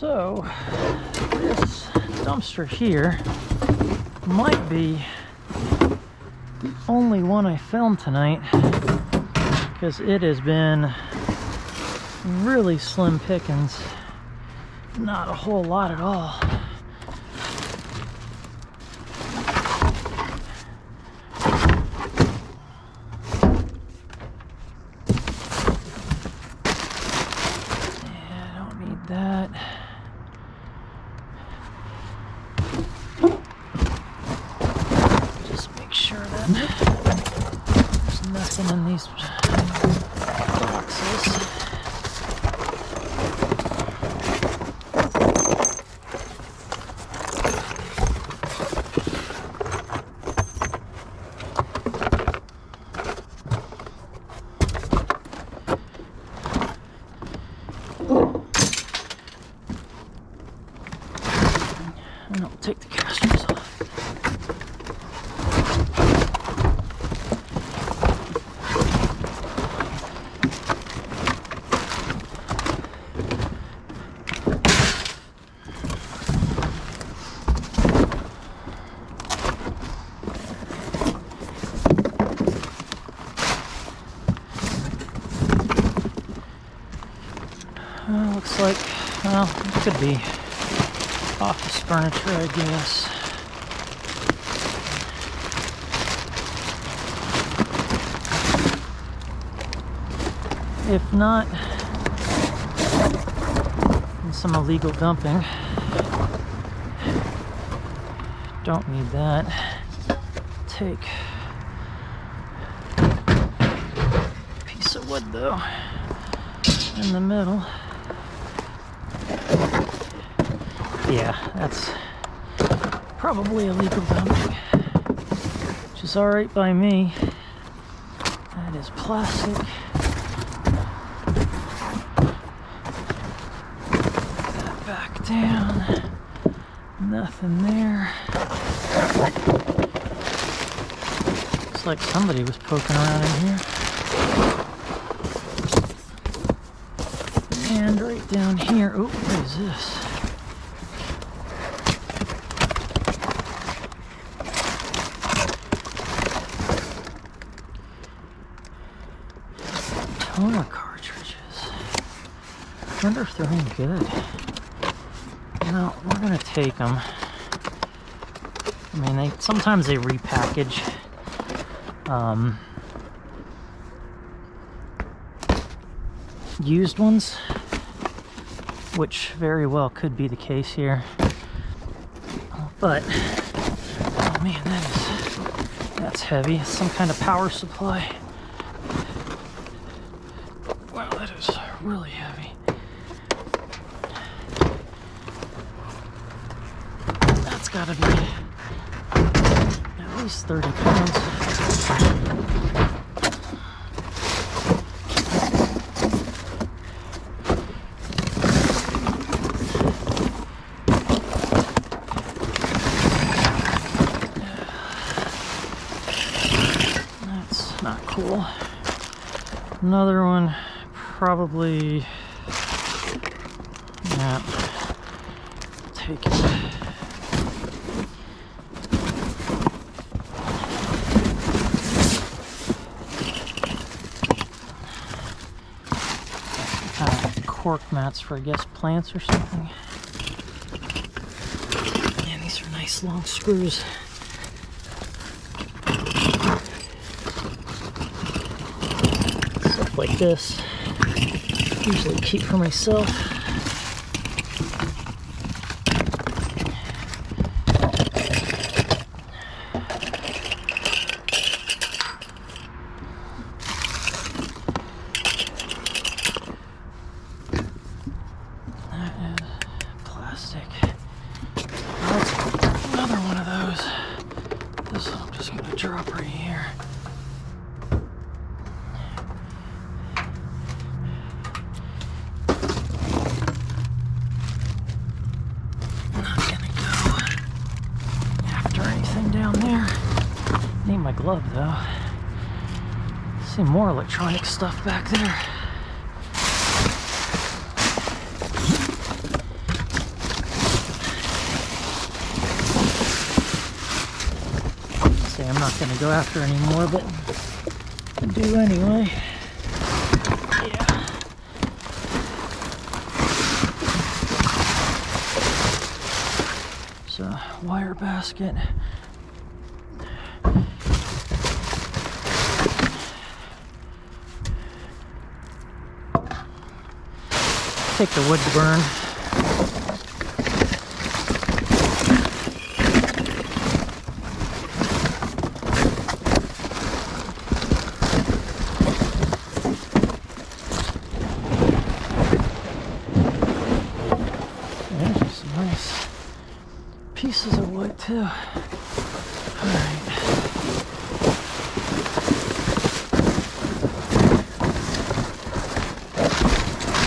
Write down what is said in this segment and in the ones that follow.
So, this dumpster here might be the only one I filmed tonight, because it has been really slim pickings. Not a whole lot at all. Yeah, I don't need that. Just make sure that there's nothing in these boxes. And I'll take the casters off. Looks like, well, it could be office furniture, I guess. If not, then some illegal dumping. Don't need that. Take a piece of wood though in the middle. Yeah, that's probably illegal dumping, which is alright by me. That is plastic. Put that back down. Nothing there. Looks like somebody was poking around in here. And right down here, oh, what is this? Toner cartridges. I wonder if they're any good. No, we're gonna take them. I mean, sometimes they repackage. Used ones, which very well could be the case here. But oh man, that's heavy. It's some kind of power supply. Wow, that is really heavy. That's gotta be at least 30 pounds. That's not cool. Another one, probably, yeah, take it. Kind of cork mats for, I guess, plants or something. Man, these are nice long screws. Stuff like this, usually keep for myself. That is plastic. That's another one of those. This I'm just gonna drop right here. Down there. Need my glove though. See more electronic stuff back there. not going to go after any more, but I do anyway. Yeah. So, wire basket. Take the wood to burn. There's some nice pieces of wood too. Alright.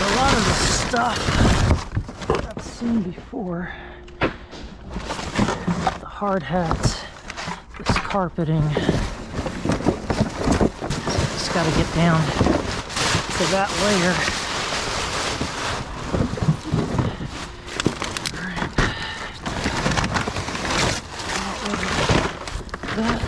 A lot of the stuff I've seen before. The hard hats, this carpeting. Just gotta get down to that layer. That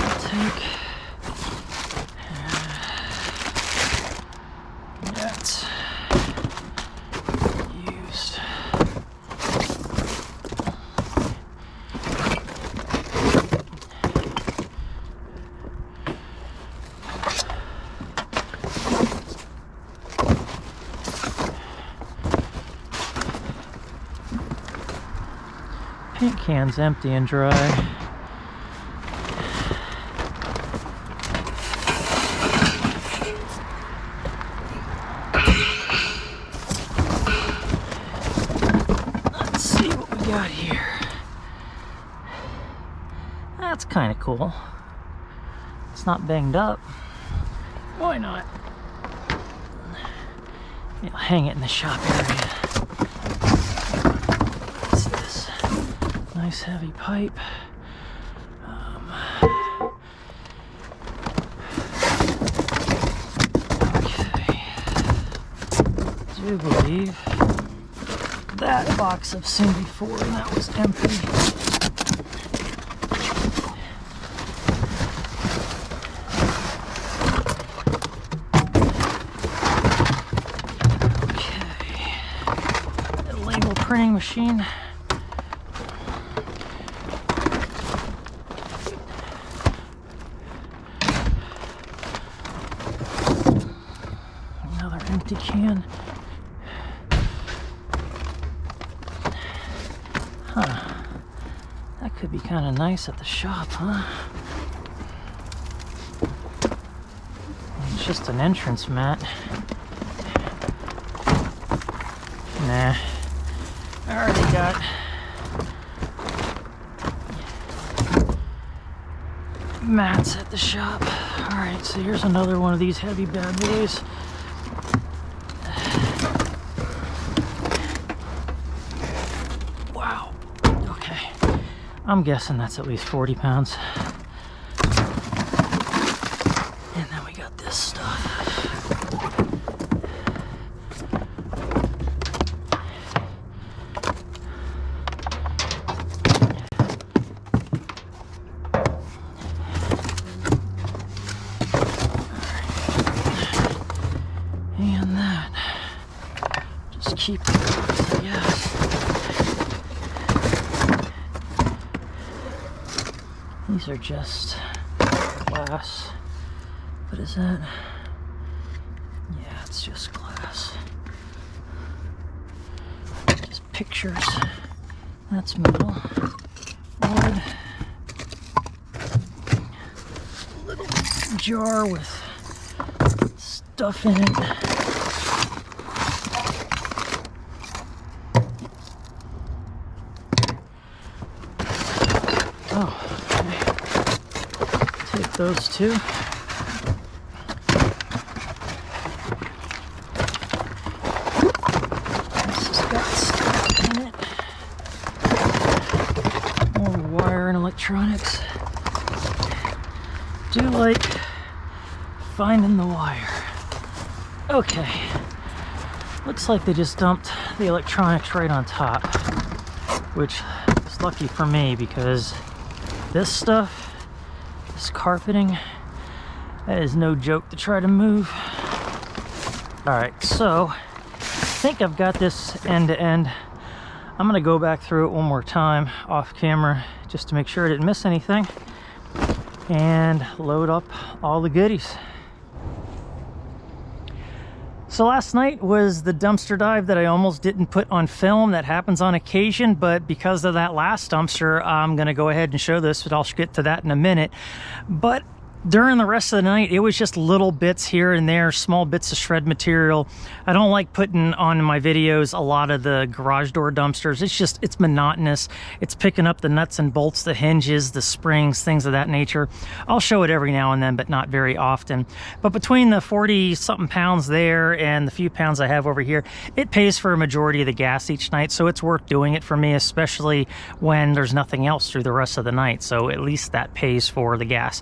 I'll take that's used. Paint can's empty and dry. Got here. That's kind of cool. It's not banged up. Why not? Maybe I'll hang it in the shop area. What's this? Nice heavy pipe. Okay. I do believe that box I've seen before, and that was empty. Okay. The label printing machine. Another empty can. Huh. That could be kind of nice at the shop, huh? It's just an entrance mat. Nah. I already got mats at the shop. Alright, so here's another one of these heavy bad boys. I'm guessing that's at least 40 pounds. And then we got this stuff. And that. Just keep it, I guess. These are just glass. What is that? Yeah, it's just glass. Just pictures. That's metal. Wood. Little jar with stuff in it. Oh. Take those two. This has got stuff in it. More wire and electronics. Do like finding the wire. Okay. Looks like they just dumped the electronics right on top, which is lucky for me because this stuff this carpeting. That is no joke to try to move. All right, so I think I've got this end to end. I'm gonna go back through it one more time off camera just to make sure I didn't miss anything and load up all the goodies. So last night was the dumpster dive that I almost didn't put on film. That happens on occasion, but because of that last dumpster, I'm gonna go ahead and show this, but I'll get to that in a minute. But during the rest of the night, it was just little bits here and there, small bits of shred material. I don't like putting on my videos a lot of the garage door dumpsters. It's monotonous. It's picking up the nuts and bolts, the hinges, the springs, things of that nature. I'll show it every now and then, but not very often. But between the 40-something pounds there and the few pounds I have over here, it pays for a majority of the gas each night, so it's worth doing it for me, especially when there's nothing else through the rest of the night. So at least that pays for the gas.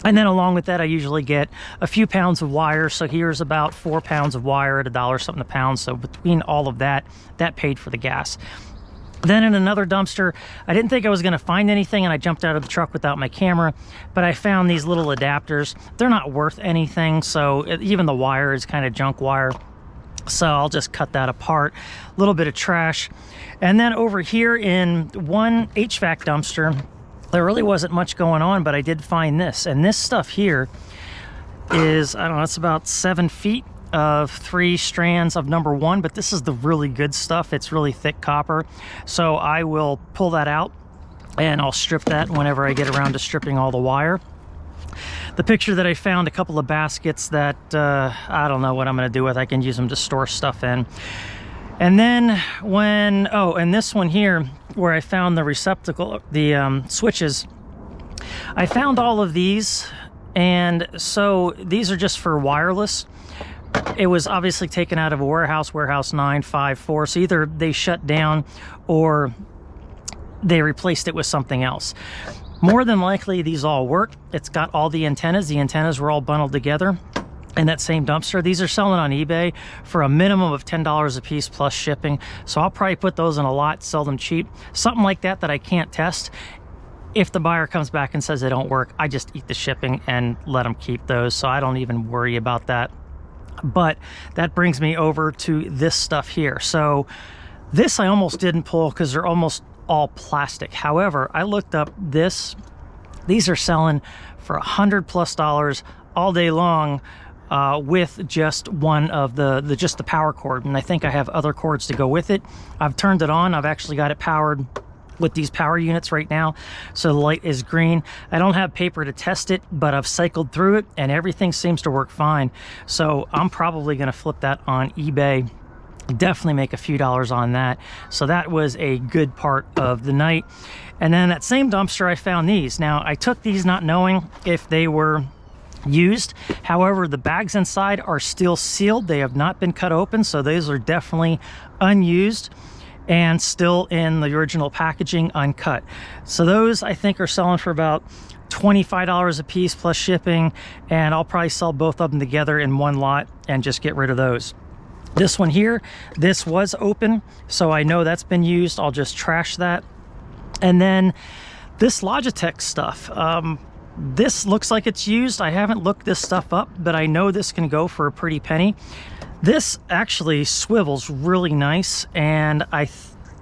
And then along with that, I usually get a few pounds of wire. So here's about 4 pounds of wire at $1 something a pound. So between all of that, that paid for the gas. Then in another dumpster, I didn't think I was going to find anything, and I jumped out of the truck without my camera, but I found these little adapters. They're not worth anything, so even the wire is kind of junk wire. So I'll just cut that apart. A little bit of trash. And then over here in one HVAC dumpster, there really wasn't much going on, but I did find this. And this stuff here is, I don't know, it's about 7 feet of 3 strands of number 1, but this is the really good stuff. It's really thick copper. So I will pull that out and I'll strip that whenever I get around to stripping all the wire. The picture that I found, a couple of baskets that I don't know what I'm going to do with. I can use them to store stuff in. And then when, oh, and this one here, where I found the receptacle, the switches, I found all of these, and so these are just for wireless. It was obviously taken out of a warehouse 954, so either they shut down or they replaced it with something else. More than likely, these all work. It's got all the antennas. The antennas were all bundled together in that same dumpster. These are selling on eBay for a minimum of $10 a piece plus shipping. So I'll probably put those in a lot, sell them cheap. Something like that I can't test. If the buyer comes back and says they don't work, I just eat the shipping and let them keep those. So I don't even worry about that. But that brings me over to this stuff here. So this I almost didn't pull because they're almost all plastic. However, I looked up this. These are selling for $100+ all day long. With just one of just the power cord, and I think I have other cords to go with it. I've turned it on. I've actually got it powered with these power units right now, so the light is green. I don't have paper to test it, but I've cycled through it and everything seems to work fine. So I'm probably going to flip that on eBay. Definitely make a few dollars on that. So that was a good part of the night. And then that same dumpster, I found these. Now I took these not knowing if they were used. However, the bags inside are still sealed. They have not been cut open, so those are definitely unused and still in the original packaging, uncut. So those I think are selling for about $25 a piece plus shipping, and I'll probably sell both of them together in one lot and just get rid of those. This one here, this was open, so I know that's been used. I'll just trash that. And then this Logitech stuff, this looks like it's used. I haven't looked this stuff up, but I know this can go for a pretty penny. This actually swivels really nice, and I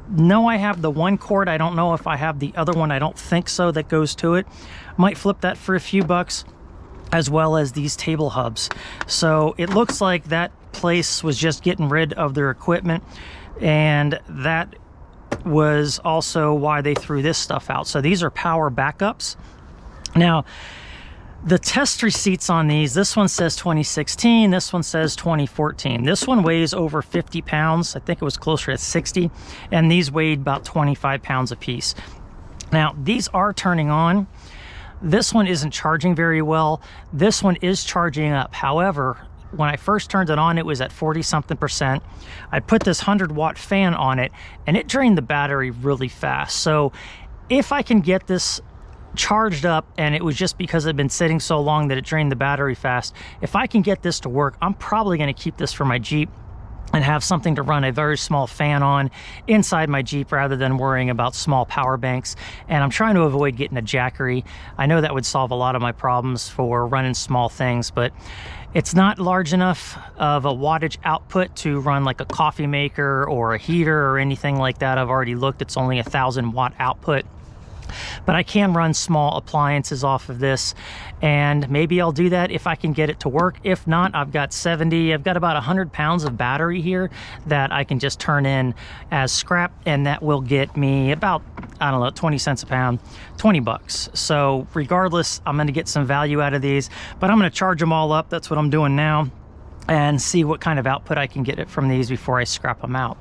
know I have the one cord. I don't know if I have the other one. I don't think so, that goes to it. Might flip that for a few bucks, as well as these table hubs. So it looks like that place was just getting rid of their equipment, and that was also why they threw this stuff out. So these are power backups. Now, the test receipts on these, this one says 2016, this one says 2014. This one weighs over 50 pounds. I think it was closer to 60, and these weighed about 25 pounds a piece. Now, these are turning on. This one isn't charging very well. This one is charging up. However, when I first turned it on, it was at 40-something%. I put this 100-watt fan on it, and it drained the battery really fast. So if I can get this charged up, and it was just because I've been sitting so long that it drained the battery fast, if I can get this to work, I'm probably going to keep this for my Jeep and have something to run a very small fan on inside my Jeep rather than worrying about small power banks. And I'm trying to avoid getting a Jackery. I know that would solve a lot of my problems for running small things, but it's not large enough of a wattage output to run like a coffee maker or a heater or anything like that. I've already looked, it's only 1,000 watt output. But I can run small appliances off of this, and maybe I'll do that if I can get it to work. If not, I've got about 100 pounds of battery here that I can just turn in as scrap, and that will get me about, I don't know, 20 cents a pound, 20 bucks. So regardless, I'm gonna get some value out of these, but I'm gonna charge them all up. That's what I'm doing now, and see what kind of output I can get from these before I scrap them out.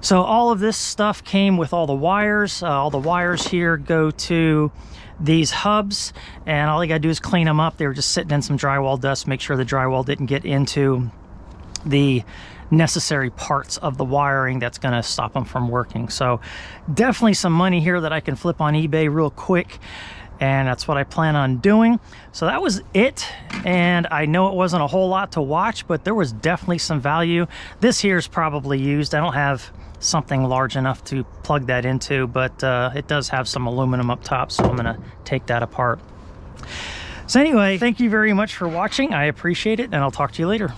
So all of this stuff came with all the wires. All the wires here go to these hubs, and all I gotta do is clean them up. They were just sitting in some drywall dust, make sure the drywall didn't get into the necessary parts of the wiring that's gonna stop them from working. So definitely some money here that I can flip on eBay real quick, and that's what I plan on doing. So that was it, and I know it wasn't a whole lot to watch, but there was definitely some value. This here is probably used. I don't have something large enough to plug that into, but it does have some aluminum up top, so I'm gonna take that apart. So anyway, thank you very much for watching. I appreciate it, and I'll talk to you later.